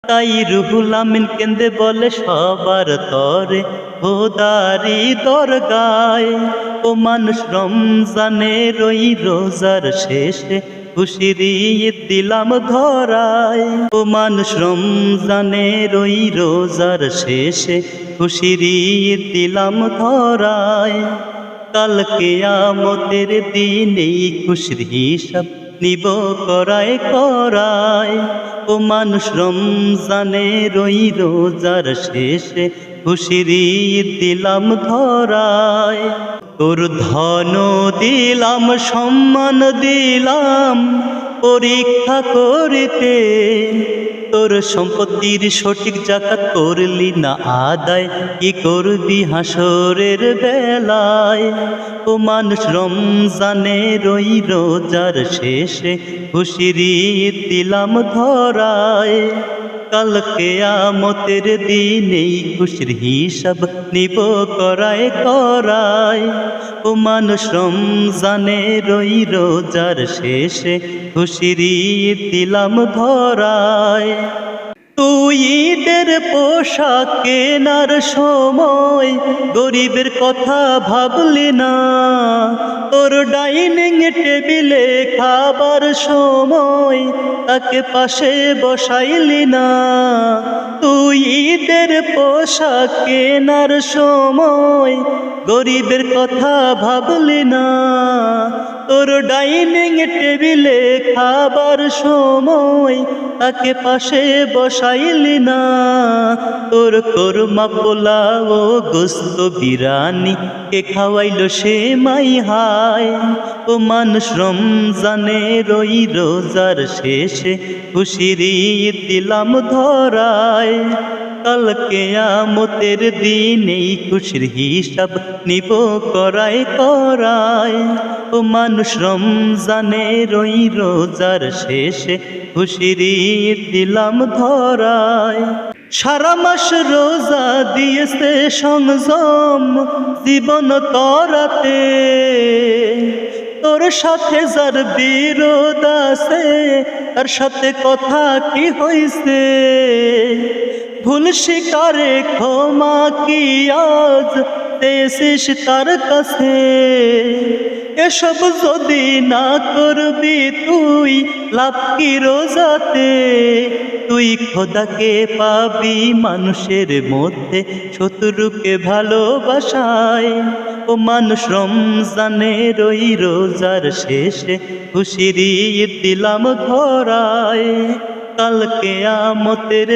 তাই রুহুল আমিন কেন্দে বলে সবার তরে খোদারি দরগায়। ও মানুষ রমজানের ওই রোজার শেষে খুশির ঈদ দিলাম ধরায়। ও মানুষ রমজানের ওই রোজার শেষে খুশির ঈদ দিলাম ধরায়। কাল কিয়ামতের দিন এই খুশির হিসাব নিব করায় করায়। ও মানুষ রমজানের ওই রোজার শেষে খুশির ঈদ দিলাম ধরায়। তোর ধন দিলাম সম্মান দিলাম পরীক্ষা করিতে, তোর সম্পত্তির সঠিক জাকাত করলি না আদায়, কি করবি হাসরের বেলায়। ও মানুষ রমজানের ওই রোজার শেষে খুশির ঈদ দিলাম ধরায়। কাল কিয়ামতের দিন এই খুশির হিসাব নিব করায় করায়। ও মানুষ রমজানের ওই রোজার শেষে খুশির ঈদ দিলাম ধরায়। তুই ঈদের পোশাক কেনার সময় গরিবের কথা ভাবলি না, তোর ডাইনিং টেবিলে খাবার সময় তাকে পাশে বসাইলি না। তুই ঈদের পোশাক কেনার সময় গরিবের কথা ভাবলি না, তোর ডাইনিং টেবিলে খাবার সময় তাকে পাশে বসাইলি না। তোর কোরমা পোলাও গোস্ত বিরানি কে খাওয়াইল সে মাই হায়। ও মানুষ রমজানের ওই রোজার শেষে খুশির ঈদ দিলাম ধরায়। কাল কিয়ামতের দিন এই খুশির হিসাব নিব করায় করায়। ও মানুষ রমজানের ওই রোজার শেষে খুশির ঈদ দিলাম ধরায়। সারা মাস রোজা দিয়েছে সংযম জীবন তরাতে, তোর সাথে যার বিরোধ আছে তার সাথে কথা কি হইছে। ভুল শিকারে ক্ষমা কি আজ পেয়েছিস তার কাছে। এসব যদি না করবি তুই লাভ কি রোজাতে। তুই খোদাকে পাবি মানুষের মধ্যে শত্রুকে ভালোবাসায়। ও মানুষ রমজানের ওই রোজার শেষে খুশির ঈদ দিলাম ধরায়। কাল কিয়ামতের